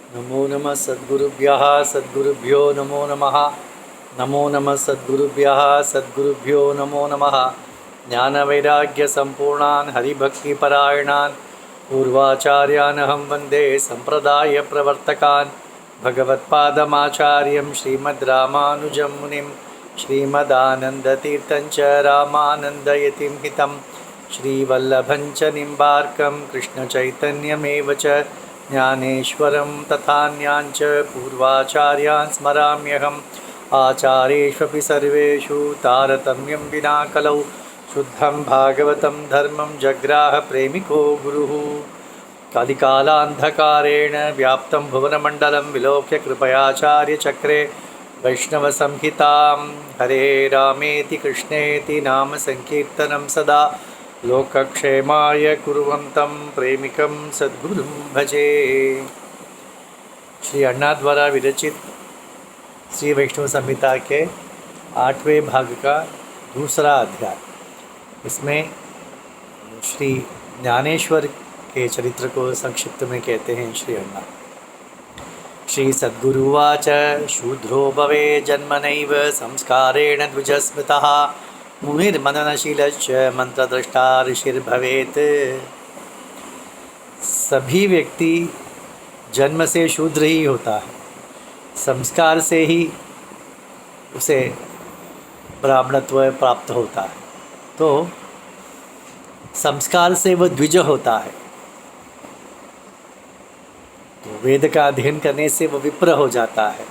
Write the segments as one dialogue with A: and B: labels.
A: नमो नमः सद्गुरुभ्यः सद्गुरुभ्यो नमो नमः। नमो नमः सद्गुरुभ्यः सद्गुरुभ्यो नमो नमः। ज्ञानवैराग्यसम्पूर्णान् हरिभक्तिपरायणान् पूर्वाचार्यानहं वन्दे सम्प्रदायप्रवर्तकान् भगवत्पादमाचार्यं श्रीमद्रामानुजं मुनिं श्रीमदानन्दतीर्थं च रामानन्दयतिं हितं श्रीवल्लभं च निम्बार्कं कृष्णचैतन्यमेव च ज्ञानेश्वरं तथान्याञ्च पूर्वाचार्यान् स्मराम्यहम् आचार्येष्वपि सर्वेषु तारतम्यं विना कलौ शुद्धं भागवतं धर्मं जग्राह प्रेमिको गुरुः। कलिकालान्धकारेण व्याप्तं भुवनमण्डलं विलोक्य कृपयाचार्यचक्रे वैष्णवसंहितां हरे रामेति कृष्णेति नाम संकीर्तनं सदा लोकक्षेमाय कुर्वन्तं प्रेमिकं सद्गुरुं भजे। श्री अण्णा द्वारा विरचित श्री वैष्णव संहिता के 8वें भाग का दूसरा अध्याय। इसमें श्री ज्ञानेश्वर के चरित्र को संक्षिप्त में कहते हैं श्री अण्णा। श्री सद्गुरुवाच शूद्रो भवे जन्मनैव संस्कारेण द्विजस्मृतः मुनिर्मननशीलश्च मंत्रद्रष्टा ऋषिर्भवेत्। सभी व्यक्ति जन्म से शूद्र ही होता है, संस्कार से ही उसे ब्राह्मणत्व प्राप्त होता है, तो संस्कार से वह द्विज होता है। तो वेद का अध्ययन करने से वह विप्र हो जाता है,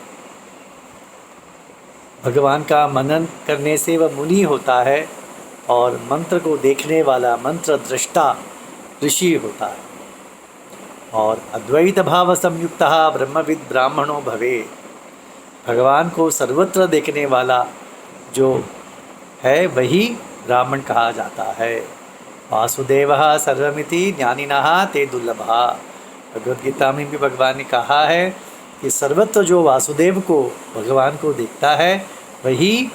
A: भगवान का मनन करने से वह मुनि होता है, और मंत्र को देखने वाला मंत्र दृष्टा ऋषि होता है। और अद्वैत भाव संयुक्त ब्रह्मविद ब्राह्मणो भवे। भगवान को सर्वत्र देखने वाला जो है वही ब्राह्मण कहा जाता है। वासुदेवः सर्वमिति ज्ञानिनः ते दुर्लभः। भगवद गीता में भी भगवान ने कहा है कि सर्वत्र जो वासुदेव को भगवान को देखता है वही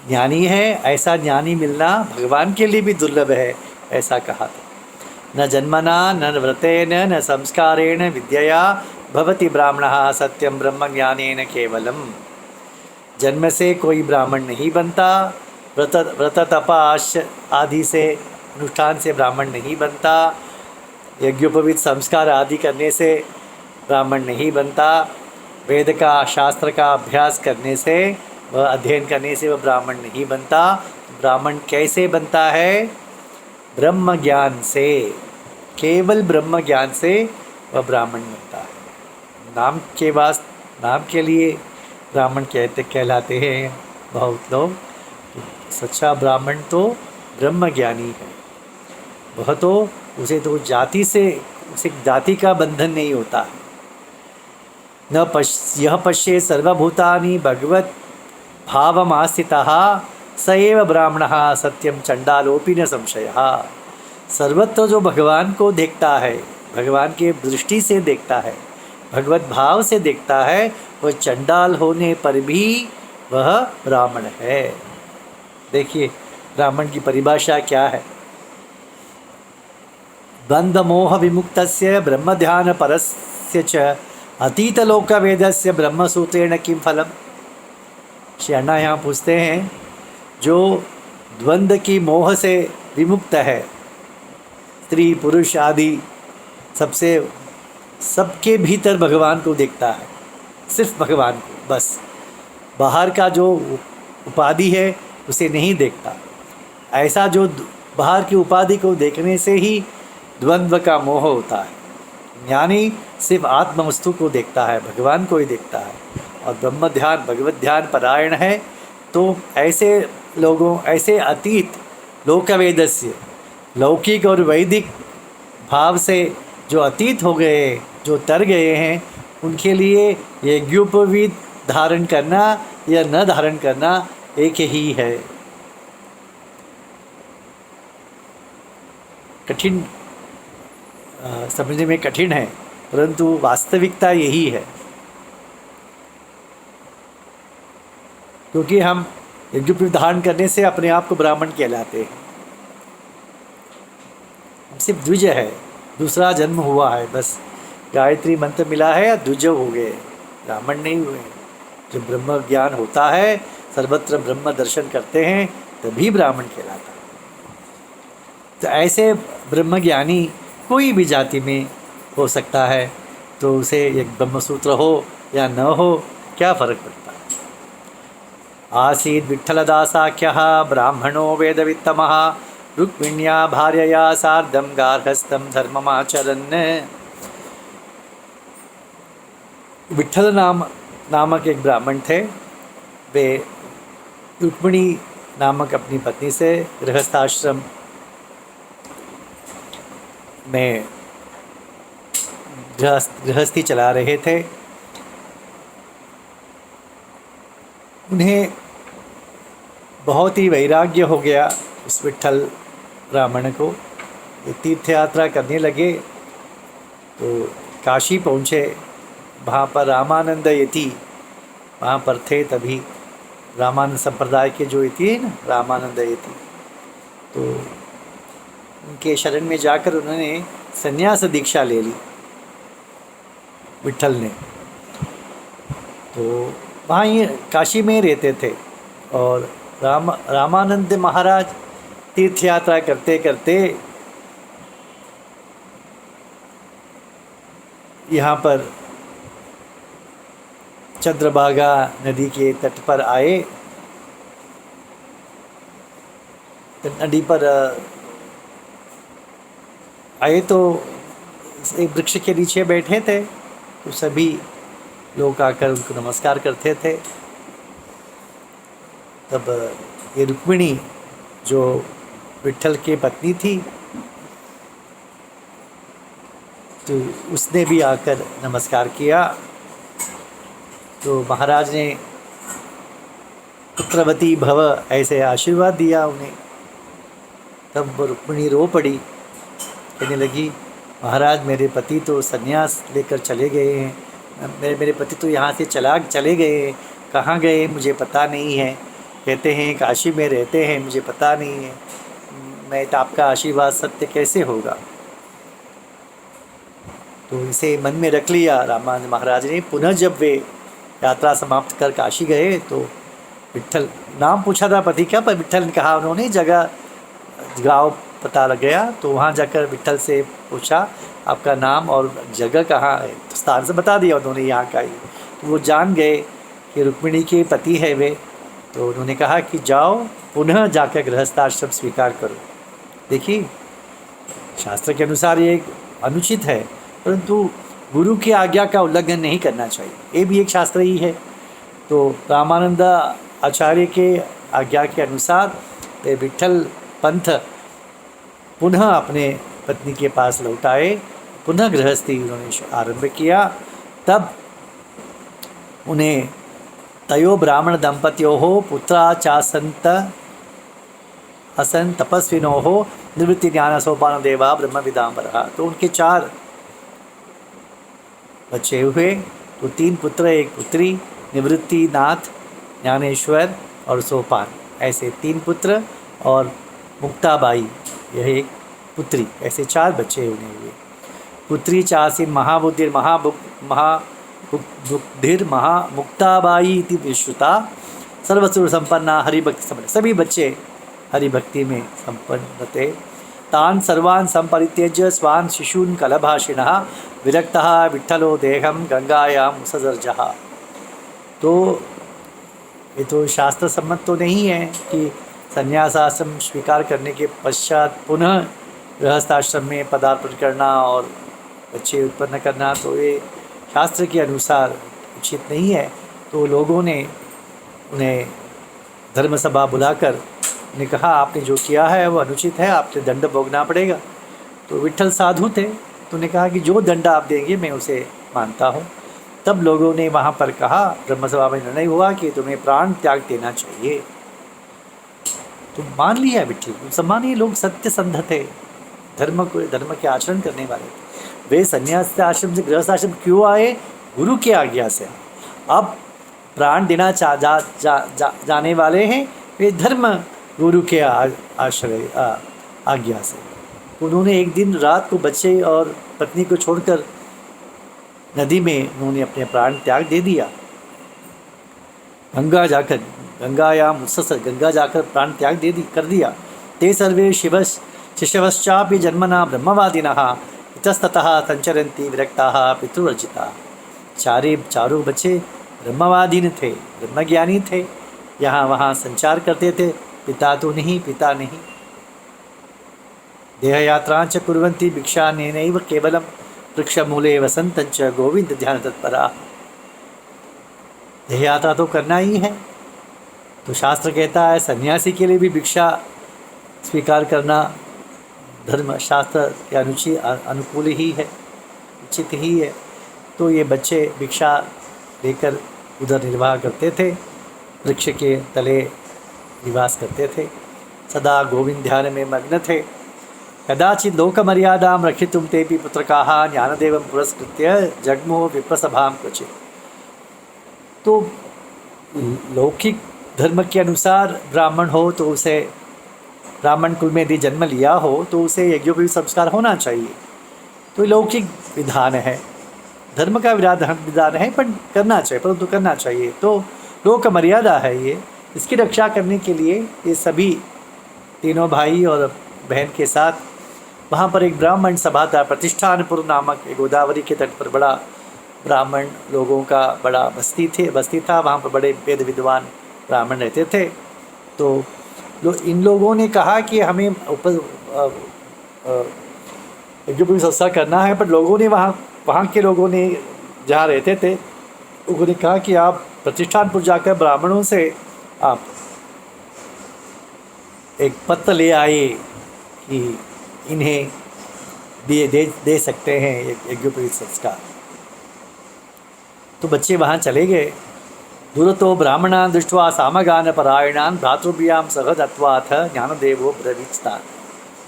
A: ज्ञानी है। ऐसा ज्ञानी मिलना भगवान के लिए भी दुर्लभ है, ऐसा कहा था। न जन्मना न व्रतेन न संस्कारेण विद्यया भवति ब्राह्मणः सत्यम ब्रह्म ज्ञानेन केवलम। जन्म से कोई ब्राह्मण नहीं बनता, व्रत तप आदि से अनुष्ठान से ब्राह्मण नहीं बनता, यज्ञोपवीत संस्कार आदि करने से ब्राह्मण नहीं बनता, वेद का शास्त्र का अभ्यास करने से वह अध्ययन करने से वह ब्राह्मण नहीं बनता। ब्राह्मण कैसे बनता है? ब्रह्म ज्ञान से, केवल ब्रह्म ज्ञान से वह ब्राह्मण बनता है। नाम के लिए ब्राह्मण कहलाते हैं बहुत लोग। सच्चा ब्राह्मण तो ब्रह्म ज्ञानी है। वह तो उसे तो उसे जाति का बंधन नहीं होता है। यह पश्ये सर्वभूतानि भगवत भावमास्थितः स एव ब्राह्मणः सत्यम चंडालोपि न संशयः। सर्वत्र जो भगवान को देखता है, भगवान के दृष्टि से देखता है, भगवत भाव से देखता है, वह चंडाल होने पर भी वह ब्राह्मण है। देखिए ब्राह्मण की परिभाषा क्या है? बंध मोह विमुक्तस्य ब्रह्म ध्यान परस्य च अतीत लोक वेदस्य ब्रह्म सूत्रेण किम फलम। श्री अण्णा यहाँ पूछते हैं, जो द्वंद्व की मोह से विमुक्त है, स्त्री पुरुष आदि सबके भीतर भगवान को देखता है, सिर्फ भगवान को, बस बाहर का जो उपाधि है उसे नहीं देखता। ऐसा जो बाहर की उपाधि को देखने से ही द्वंद्व का मोह होता है। ज्ञानी सिर्फ आत्मवस्तु को देखता है, भगवान को ही देखता है, और ब्रह्म ध्यान भगवत ध्यान परायण है। तो ऐसे अतीत लोकवेदस्य, लौकिक और वैदिक भाव से जो अतीत हो गए, जो तर गए हैं, उनके लिए यज्ञोपवीत धारण करना या न धारण करना एक ही है। कठिन समझने में कठिन है, परंतु वास्तविकता यही है। क्योंकि हम यज्ञोपवीत धारण करने से अपने आप को ब्राह्मण कहलाते हैं। हम सिर्फ द्विज है, दूसरा जन्म हुआ है, बस गायत्री मंत्र मिला है या द्विजव हो गए, ब्राह्मण नहीं हुए। जब ब्रह्म ज्ञान होता है, सर्वत्र ब्रह्म दर्शन करते हैं, तभी ब्राह्मण कहलाता है। तो ऐसे ब्रह्मज्ञानी कोई भी जाति में हो सकता है, तो उसे एक ब्रह्मसूत्र हो या न हो, क्या फर्क पड़ता है। आसीद् विठ्ठलदासाख्यः ब्राह्मणो वेदवित्तमः रुक्मिण्या भार्यया सार्धं गार्हस्थ्यं धर्ममाचरन्। विठ्ठल नामक एक ब्राह्मण थे। वे रुक्मिणी नामक अपनी पत्नी से गृहस्थाश्रम में गृहस्थी चला रहे थे। उन्हें बहुत ही वैराग्य हो गया उस विठ्ठल ब्राह्मण को। ये तीर्थ यात्रा करने लगे तो काशी पहुँचे। वहाँ पर रामानंद यति वहाँ पर थे। तभी रामानंद संप्रदाय के जो यति है ना, रामानंद यति, तो उनके शरण में जाकर उन्होंने संन्यास दीक्षा ले ली विठ्ठल ने। तो वहाँ ही काशी में रहते थे। और रामानंद महाराज तीर्थ यात्रा करते करते यहाँ पर चंद्रभागा नदी के तट पर आए। नदी पर आए तो एक वृक्ष के नीचे बैठे थे, तो सभी लोग आकर उनको नमस्कार करते थे। तब ये रुक्मिणी जो विठ्ठल की पत्नी थी, तो उसने भी आकर नमस्कार किया। तो महाराज ने पुत्रवती भव ऐसे आशीर्वाद दिया उन्हें। तब रुक्मिणी रो पड़ी, कहने लगी, महाराज मेरे पति तो संन्यास लेकर चले गए हैं, मेरे पति तो यहाँ से चले गए हैं, कहाँ गए मुझे पता नहीं है। कहते हैं काशी में रहते हैं, मुझे पता नहीं है। मैं तो आपका आशीर्वाद सत्य कैसे होगा। तो इसे मन में रख लिया रामानंद महाराज ने। पुनः जब वे यात्रा समाप्त कर काशी गए तो विठ्ठल, नाम पूछा था पति का, पर विठ्ठल ने कहा, उन्होंने जगह गाँव पता लग गया। तो वहाँ जाकर विठ्ठल से पूछा आपका नाम और जगह कहाँ है, तो स्थान से बता दिया उन्होंने, यहाँ का ही। तो वो जान गए कि रुक्मिणी के पति है वे। तो उन्होंने कहा कि जाओ पुनः जाकर गृहस्थाश्रम स्वीकार करो। देखिए, शास्त्र के अनुसार ये अनुचित है, परंतु गुरु की आज्ञा का उल्लंघन नहीं करना चाहिए, ये भी एक शास्त्र ही है। तो रामानंद आचार्य के आज्ञा के अनुसार वे विठ्ठल पंथ पुनः अपने पत्नी के पास लौट आए। पुनः गृहस्थी उन्होंने आरंभ किया। तब उन्हें तयो ब्राह्मण दंपत्योः पुत्रा चासंत असन तपस्विनोः निवृत्ति ज्ञान सोपान देवा ब्रह्म विदाम्बरः। तो उनके 4 बच्चे हुए। तो 3 पुत्र 1 पुत्री, निवृत्ति, नाथ, ज्ञानेश्वर और सोपान, ऐसे 3 पुत्र, और मुक्ताबाई यह एक पुत्री, ऐसे 4 बच्चे उन्हें हुए। पुत्री चासीन महाबुद्धिर महाबुद्धिर महामुक्ताबाई इति विश्रुता सर्वस्व संपन्ना हरिभक्ति संपन्न। सभी बच्चे हरिभक्ति में संपन्न थे। तान सर्वान् संपरित्यज्य स्वान् शिशून् कलभाषिणः विरक्तः विठ्ठलो देहं गंगायां ससर्जः। तो ये तो शास्त्र सम्मत तो नहीं है कि संन्यासाश्रम स्वीकार करने के पश्चात पुनः गृहस्थाश्रम में पदार्पण करना और बच्चे उत्पन्न करना, तो ये शास्त्र के अनुसार उचित नहीं है। तो लोगों ने उन्हें धर्मसभा बुलाकर ने कहा, आपने जो किया है वो अनुचित है, आपने दंड भोगना पड़ेगा। तो विठ्ठल साधु थे, तो उन्हें कहा कि जो दंड आप देंगे मैं उसे मानता हूँ। तब लोगों ने वहाँ पर कहा, ब्रह्मसभा में निर्णय हुआ कि तुम्हें प्राण त्याग देना चाहिए। तो मान लिया विठ्ठल। सम्मानीय लोग सत्यसंध थे, धर्म के आचरण करने वाले थे। वे संन्यास आश्रम से गृहस्थ क्यों आए? गुरु की आज्ञा से। अब प्राण देना जाने वाले हैं वे धर्म गुरु के आश्रय आज्ञा से। उन्होंने एक दिन रात को बच्चे और पत्नी को छोड़कर नदी में उन्होंने अपने प्राण त्याग दे दिया। गंगा जाकर प्राण त्याग कर दिया। ते सर्वे शिशवश्चापि जन्मना ब्रह्मवादिनः इतस्ततः संचरन्ति विरक्ताः पितृवर्जिताः। चारों बच्चे ब्रह्मवादीन थे, ब्रह्मज्ञानी थे, यहाँ वहाँ संचार करते थे, पिता नहीं। देहयात्रांच कुर्वन्ति भिक्षान्नेनैव केवलं वृक्षमूले वसन्तञ्च गोविंद ध्यान तत्परा। देह यात्रा तो करना ही है, तो शास्त्र कहता है सन्यासी के लिए भी भिक्षा स्वीकार करना धर्म शास्त्र के अनुकूल ही है, उचित ही है। तो ये बच्चे भिक्षा लेकर उधर निर्वाह करते थे, वृक्ष के तले निवास करते थे, सदा गोविंद ध्यान में मग्न थे। कदाचित् लोकमर्यादां रक्षितुं तेपि पुत्रकाः ज्ञानदेवं पुरस्कृत्य जग्मुः विप्रसभां क्वचित्। तो लौकिक धर्म के अनुसार ब्राह्मण हो तो उसे, ब्राह्मण कुल में यदि जन्म लिया हो तो उसे यज्ञोपवीत संस्कार होना चाहिए। तो लौकिक विधान है, धर्म का विधान है, पर करना चाहिए, परंतु करना चाहिए। तो लोक मर्यादा है ये, इसकी रक्षा करने के लिए ये सभी तीनों भाई और बहन के साथ वहाँ पर एक ब्राह्मण सभा था, प्रतिष्ठानपुर नामक एक गोदावरी के तट पर बड़ा ब्राह्मण लोगों का बड़ा बस्ती था। वहाँ पर बड़े वेद विद्वान ब्राह्मण रहते थे। तो इन लोगों ने कहा कि हमें यज्ञोपवीत संस्कार करना है, पर लोगों ने वहाँ के लोगों ने जहाँ रहते थे उन्होंने कहा कि आप प्रतिष्ठानपुर जाकर ब्राह्मणों से आप एक पत्र ले आए कि इन्हें दे सकते हैं यज्ञोपवीत संस्कार। तो बच्चे वहाँ चले गए। दूरतो ब्राह्मणान् दृष्ट्वा सामगान परायणान् भ्रातृभ्यां सह दत्वाथ ज्ञानदेवो ब्रवीत्स्तान्।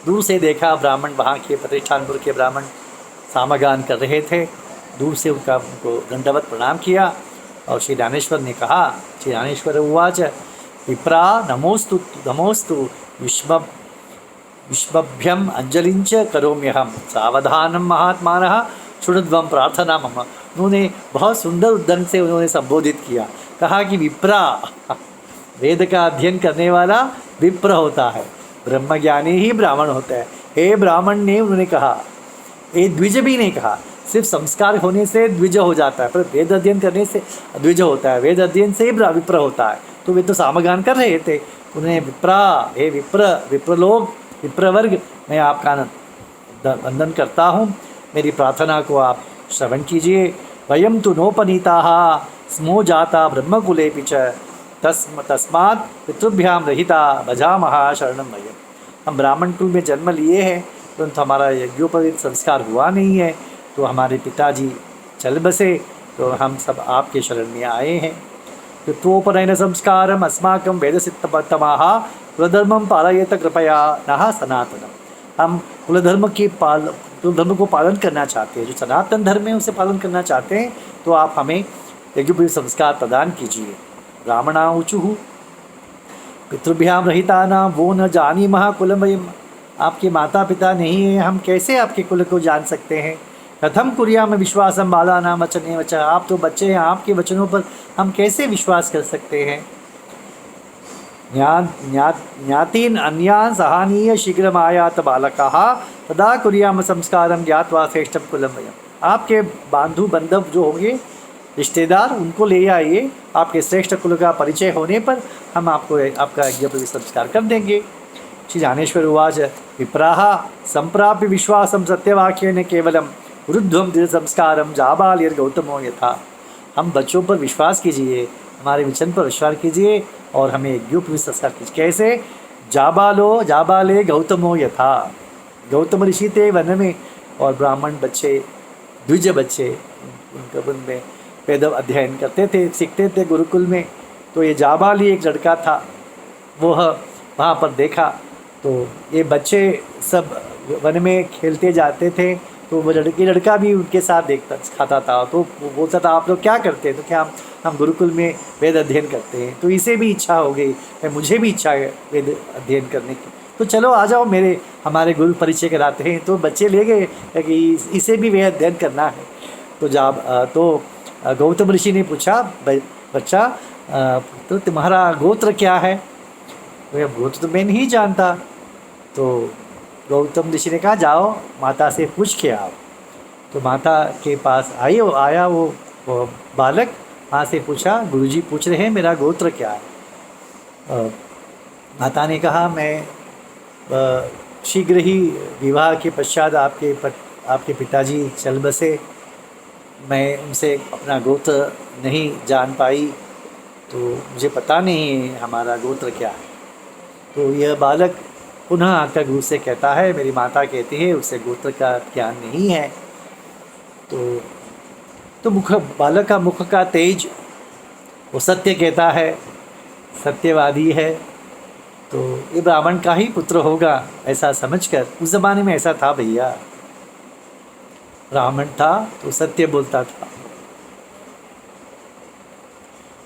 A: दूर से देखा ब्राह्मण, वहाँ के प्रतिष्ठानपुर के ब्राह्मण सामगान कर रहे थे। दूर से उनको दंडवत प्रणाम किया और श्री ज्ञानेश्वर ने कहा, श्री ज्ञानेश्वर उवाच विप्रा नमोस्तु विश्वभ्यम अंजलिंच करोम्यहम सावधानम महात्मानः शृण्वं प्रार्थना मम। उन्होंने बहुत सुंदर ढंग से उन्होंने संबोधित किया, कहा कि विप्रा, वेद का अध्ययन करने वाला विप्र होता है, ब्रह्मज्ञानी ही ब्राह्मण होता है। हे ब्राह्मण ने उन्होंने कहा, ये द्विज भी नहीं कहा, सिर्फ संस्कार होने से द्विज हो जाता है, पर वेद अध्ययन करने से द्विज होता है, वेद अध्ययन से ही विप्र होता है। तो वे तो सामगान कर रहे थे, उन्हें विप्रा, हे विप्रलोक, विप्रवर्ग, मैं आपका वंदन करता हूँ, मेरी प्रार्थना को आप श्रवण कीजिए। वयम तो नोपनीताः स्मो जाता ब्रह्मकुलेऽपि च तस्मात् पितृभ्यां रहिता भजामः शरणं वयम्। हम ब्राह्मण कुल में जन्म लिए हैं, परंतु हमारा यज्ञोपवीत संस्कार हुआ नहीं है, तो हमारे पिताजी चल बसे, तो हम सब आपके शरण में आए हैं। पितृोपनयन संस्कारम अस्माकं वेदसिद्धतमाः कुलधर्मं पालयेत कृपया नः सनातनम्। हम कुलधर्म को पालन करना चाहते हैं, जो सनातन धर्म है उसे पालन करना चाहते हैं, तो आप हमें यज्ञोपवीत संस्कार प्रदान कीजिए। ब्राह्मणा ऊचुः पितृभ्यां रहितानां वो न जानीमः कुलं वयम्। आपके माता पिता नहीं हैं, हम कैसे आपके कुल को जान सकते हैं। कथम कुर्याम विश्वासं बालानां वचने वच। आप तो बच्चे हैं, आपके वचनों पर हम कैसे विश्वास कर सकते हैं। ज्ञातीन अन्यान सहानीय शीघ्रमायात बालकाः तदा कुर्याम संस्कारं ज्ञात्वा श्रेष्ठं कुलं वयम्। आपके बांधु बंधव जो होंगे, रिश्तेदार, उनको ले आइए, आपके श्रेष्ठ कुल का परिचय होने पर हम आपको आपका यज्ञोपवीत संस्कार कर देंगे। श्री ज्ञानेश्वर उवाच विप्राः संप्राप्य विश्वासं सत्यवाक्येन केवलं रुद्धं दृढ़ संस्कारं जाबाल्यर्गौतमो यथा। हम बच्चों पर विश्वास कीजिए, हमारे वचन पर विश्वास कीजिए और हमें यज्ञोपवीत संस्कार कीजिए। कैसे? जाबाले गौतमो यथा। गौतम ऋषि थे वन में, और ब्राह्मण बच्चे, द्विज बच्चे, उनके वन में वेद अध्ययन करते थे, सीखते थे गुरुकुल में। तो ये जाबाली एक लड़का था, वो वहाँ पर देखा, तो ये बच्चे सब वन में खेलते जाते थे, तो वो लड़का भी उनके साथ खाता था। तो वो बोलता था, आप लोग क्या करते हैं? तो क्या हम गुरुकुल में वेद अध्ययन करते हैं। तो इसे भी इच्छा हो गई, मुझे भी इच्छा है वेद अध्ययन करने की, तो चलो आ जाओ, हमारे गुरु परिचय कराते हैं। तो बच्चे ले गए कि इसे भी वेद अध्ययन करना है। तो गौतम ऋषि ने पूछा, बच्चा तो तुम्हारा गोत्र क्या है? तो गोत्र तो मैं नहीं जानता। तो गौतम ऋषि ने कहा जाओ माता से पूछ के आओ। तो माता के पास आया वो बालक, माँ से पूछा गुरुजी पूछ रहे हैं मेरा गोत्र क्या है। माता ने कहा मैं शीघ्र ही विवाह के पश्चात आपके पिताजी चल बसे, मैं उनसे अपना गोत्र नहीं जान पाई, तो मुझे पता नहीं हमारा गोत्र क्या है। तो यह बालक पुनः आकर गुरु से कहता है मेरी माता कहती है उसे गोत्र का ज्ञान नहीं है। तो बालक का मुख का तेज, वो सत्य कहता है, सत्यवादी है, तो ये ब्राह्मण का ही पुत्र होगा ऐसा समझकर, उस ज़माने में ऐसा था भैया, ब्राह्मण था तो सत्य बोलता था,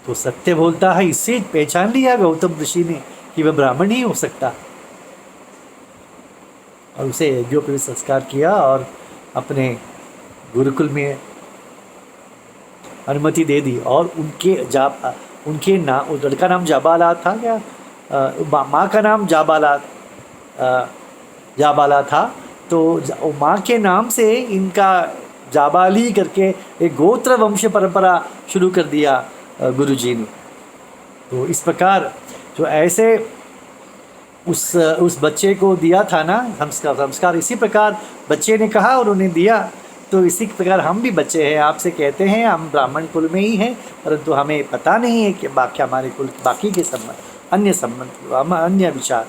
A: तो सत्य बोलता है, इससे पहचान लिया गौतम ऋषि ने कि वह ब्राह्मण ही हो सकता, और उसे यज्ञोपवीत संस्कार किया और अपने गुरुकुल में अनुमति दे दी। और उनके नाम, लड़का नाम जाबाला था क्या, माँ का नाम जाबाला था, तो माँ के नाम से इनका जाबाली करके एक गोत्र वंश परंपरा शुरू कर दिया गुरुजी ने। तो इस प्रकार जो ऐसे उस बच्चे को दिया था ना संस्कार, इसी प्रकार बच्चे ने कहा और उन्हें दिया। तो इसी प्रकार हम भी बच्चे हैं, आपसे कहते हैं हम ब्राह्मण कुल में ही हैं, परंतु हमें पता नहीं है कि बाकी हमारे कुल बाकी के अन्य विचार,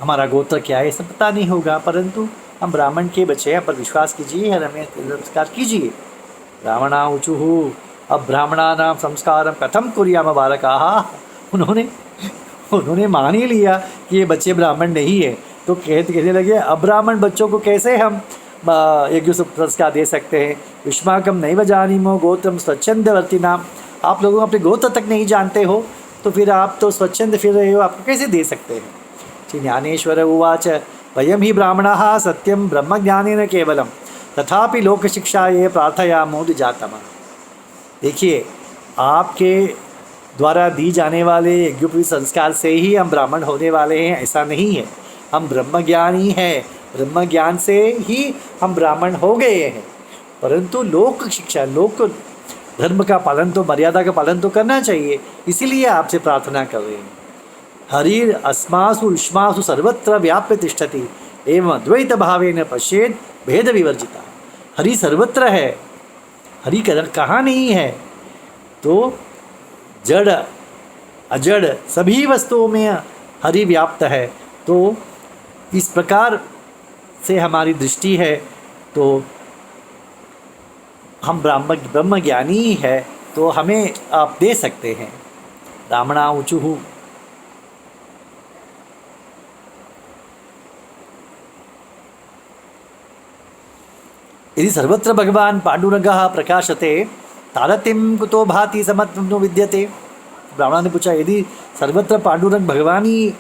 A: हमारा गोत्र क्या है सब पता नहीं होगा, परंतु हम ब्राह्मण के बच्चे हैं, पर विश्वास कीजिए और हमें नमस्कार कीजिए। ब्राह्मणा ऊचुहु अब ब्राह्मणानां संस्कारं कथम कुर्याम बालकाः। उन्होंने मान ही लिया कि ये बच्चे ब्राह्मण नहीं है, तो कहने लगे अब्राह्मण बच्चों को कैसे हम यज्ञ संस्कार दे सकते हैं। युष्माकं नैव जानीमो गोत्रं स्वच्छंदवर्तिनाम, आप लोगों अपने गोत्र तक नहीं जानते हो, तो फिर आप तो स्वच्छंद फिर रहे हो, आपको कैसे दे सकते हैं। श्री ज्ञानेश्वर उवाच वयं हि ब्राह्मणाः सत्यं ब्रह्मज्ञानेन केवलं तथापि लोकशिक्षायै प्रार्थयामो द्विजातमः। देखिए, आपके द्वारा दी जाने वाले यज्ञोपवीत संस्कार से ही हम ब्राह्मण होने वाले हैं ऐसा नहीं है, हम ब्रह्मज्ञानी हैं, ब्रह्म ज्ञान से ही हम ब्राह्मण हो गए हैं, परंतु लोक शिक्षा, लोक धर्म का पालन तो, मर्यादा का पालन तो करना चाहिए, इसीलिए आपसे प्रार्थना कर रहे हैं। हरिर अस्मासु युष्मासु सर्वत्र व्याप्य तिष्ठति एवं अद्वैत भावेन पश्येद भेद विवर्जिता। हरि सर्वत्र है, हरि कहाँ नहीं है, तो जड़ अजड़ सभी वस्तुओं में हरि व्याप्त है। तो इस प्रकार से हमारी दृष्टि है, तो हम ब्रह्म ज्ञानी ही है, तो हमें आप दे सकते हैं। ब्राह्मणा ऊचुहु यदि सर्वत्र भगवान पांडुरंगः प्रकाशते तारतिम कुतो भाति समत्वं नो विद्यते। ब्राह्मण ने पूछा यदि सर्वत्र पांडुरंग भगवान ही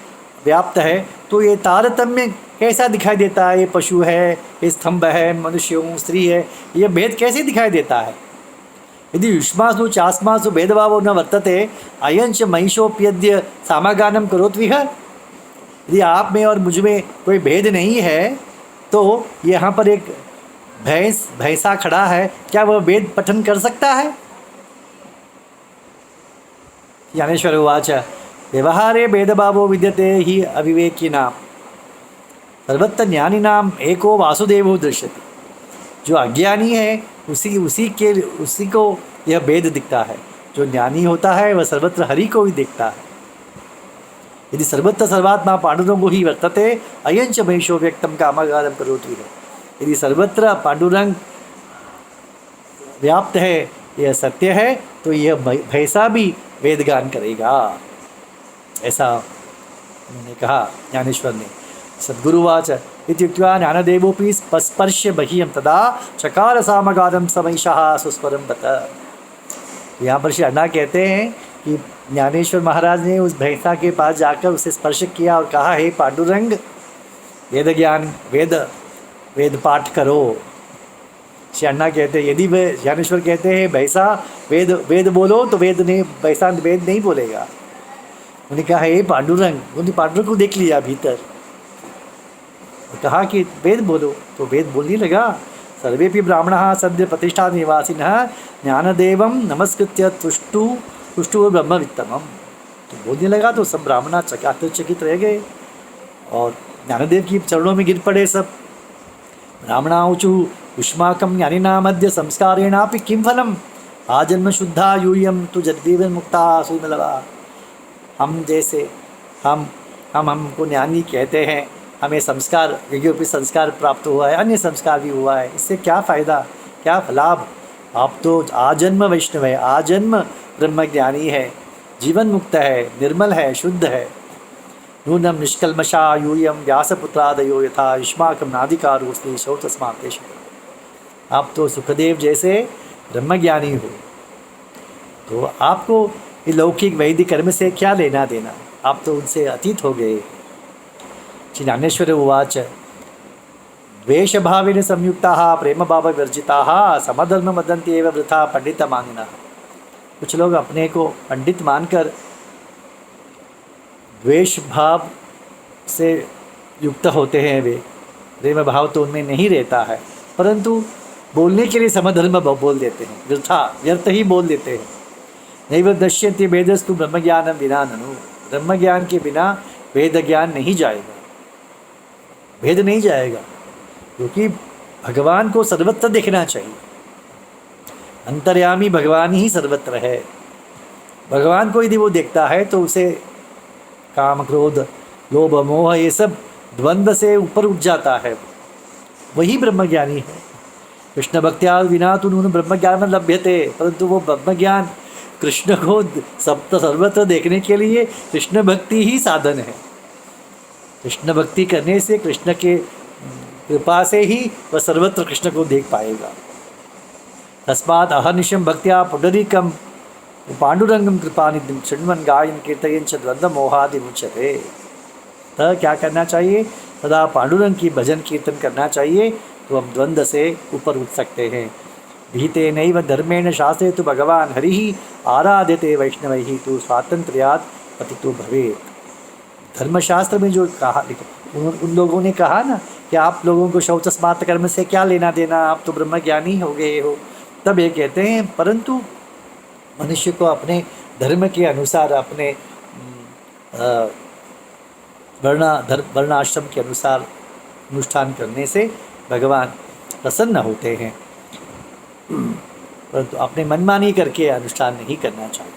A: व्याप्त है, तो ये तारतम्य कैसा दिखाई देता है, ये पशु है, ये स्तंभ है, मनुष्य हूँ, स्त्री है, ये भेद कैसे दिखाई देता है। यदि युष्मासु चास्मासु भेदभावो न वर्तते अयंच महिषोप्यद्य सामागानम करोत्विह। यदि आप में और मुझ में कोई भेद नहीं है, तो यहाँ पर एक भैंसा खड़ा है, क्या वह वेद पठन कर सकता है। ज्ञानेश्वर उवाच व्यवहारे भेदभावो विद्यते ही अविवेकिनां सर्वत्र ज्ञानिनां एको वासुदेवो दृश्यते। जो अज्ञानी है उसी को यह भेद दिखता है, जो ज्ञानी होता है वह सर्वत्र हरि को ही देखता है। यदि सर्वत्र सर्वात्मा पांडुरंगो ही वर्तते अयंच महिषो व्यक्तं कामागारं करोति। यदि सर्वत्र पांडुरंग व्याप्त है, यह सत्य है, तो यह भैंसा भी वेदगान करेगा, ऐसा उन्होंने कहा ज्ञानेश्वर ने। सद्गुरुवाच इत्युक्त्वा ज्ञानदेवोऽपि स्पर्श्य बह्यं तदा चकार सामगादं समैषः सुस्वरं बत। यहाँ पर श्री अण्णा कहते हैं कि ज्ञानेश्वर महाराज ने उस भैंसा के पास जाकर उसे स्पर्श किया और कहा, हे पांडुरंग, वेद ज्ञान वेद पाठ करो। श्री अण्णा कहते हैं यदि ज्ञानेश्वर कहते हैं भैसा वेद वेद बोलो तो वेद नहीं, भैसा वेद नहीं बोलेगा। उन्होंने कहा हे पांडुरंग, उन्होंने पांडुरंग को देख लिया भीतर, कहा कि वेद बोलो, तो वेद बोलने लगा। सर्वेपि ब्राह्मणाः सद्य प्रतिष्ठा निवासिनः ज्ञानदेवं नमस्कृत्य तुष्टु ब्रह्मवित्तमम्। तो बोलने लगा तो सब ब्राह्मण आश्चर्यचकित रह गए और ज्ञानदेव की चरणों में गिर पड़े सब। ब्राह्मणाऊचु युष्माकं ज्ञानिनामद्य संस्कारेणापि किं फलम् आजन्म शुद्धा यूयं तु जद्जीवन मुक्ता सुमलवा। हम जैसे हमको ज्ञानी कहते हैं, हमें संस्कार यज्ञोपि संस्कार प्राप्त हुआ है, अन्य संस्कार भी हुआ है, इससे क्या फ़ायदा, क्या लाभ। आप तो आजन्म वैष्णव है, आजन्म ब्रह्मज्ञानी है, जीवन मुक्त है, निर्मल है, शुद्ध है। नूनम निष्कल्मषा यूयम व्यासपुत्रादयो यथा युष्माकं नाधिकारोऽस्ति शौचस्मात्। आप तो सुखदेव जैसे ब्रह्मज्ञानी हो, तो आपको ये लौकिक वैदिक कर्म से क्या लेना देना, आप तो उनसे अतीत हो गए। श्री ज्ञानेश्वर उवाच द्वेषभावेन संयुक्ताः प्रेमभाववर्जिताः समधर्म वदन्ति एव वृथा पंडितमानिनः। कुछ लोग अपने को पंडित मानकर द्वेष भाव से युक्त होते हैं, वे प्रेम भाव तो उनमें नहीं रहता है, परंतु बोलने के लिए समधर्म बोल देते हैं, वृथा व्यर्थ ही बोल देते हैं। नैव दश्यन्ति वेदस्तु ब्रह्मज्ञानं विना ननु। ब्रह्मज्ञान के बिना वेद ज्ञान नहीं जाएगा, भेद नहीं जाएगा, क्योंकि भगवान को सर्वत्र देखना चाहिए। अंतर्यामी भगवान ही सर्वत्र है। भगवान को यदि वो देखता है तो उसे काम क्रोध लोभ मोह ये सब द्वंद्व से ऊपर उठ जाता है, वही ब्रह्मज्ञानी है। कृष्ण भक्त्या विना तो नून ब्रह्मज्ञान लभ्यते। परंतु वो ब्रह्मज्ञान कृष्ण को सर्वत्र देखने के लिए कृष्ण भक्ति ही साधन है। कृष्ण भक्ति करने से, कृष्ण के कृपा से ही वह सर्वत्र कृष्ण को देख पाएगा। तस्मात् अहर्निशं भक्त्या पुंडरीकं पांडुरंगम कृपानिधिं शृण्वन् गायन् कीर्तयन् च द्वंद्व मोहादि मुच्यते। तो क्या करना चाहिए, सदा पांडुरंग की भजन कीर्तन करना चाहिए, तो हम द्वंद्व से ऊपर उठ सकते हैं। भीते नैव धर्मेण शास्त्रे तो भगवान हरि आराध्यते वैष्णवैः तु स्वातंत्र्यात् पतितो भवेत्। धर्मशास्त्र में जो कहा, उन लोगों ने कहा ना कि आप लोगों को शौचस्मात् कर्म से क्या लेना देना, आप तो ब्रह्मज्ञानी हो गए हो, तब ये कहते हैं। परंतु मनुष्य को अपने धर्म के अनुसार, अपने वर्णाश्रम के अनुसार अनुष्ठान करने से भगवान प्रसन्न होते हैं, परंतु अपने मनमानी करके अनुष्ठान नहीं करना चाहिए।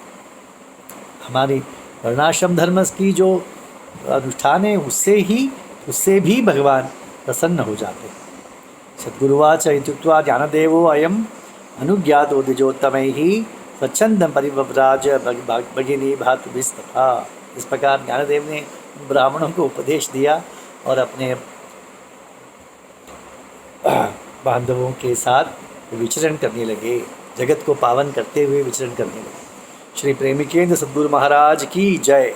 A: हमारी वर्णाश्रम धर्म की जो अनुष्ठान है उससे भी भगवान प्रसन्न हो जाते हैं। सद्गुरुवाच इत्युक्त्वा ज्ञानदेवो अयम अनुज्ञातो द्विजोत्तमैः स्वच्छंदं परिव्राज भगिनी भातुभिस्तथा। इस प्रकार ज्ञानदेव ने ब्राह्मणों को उपदेश दिया और अपने बांधवों के साथ विचरण करने लगे, जगत को पावन करते हुए विचरण करने लगे। श्री प्रेमिकेंद्र सद्गुरु महाराज की जय।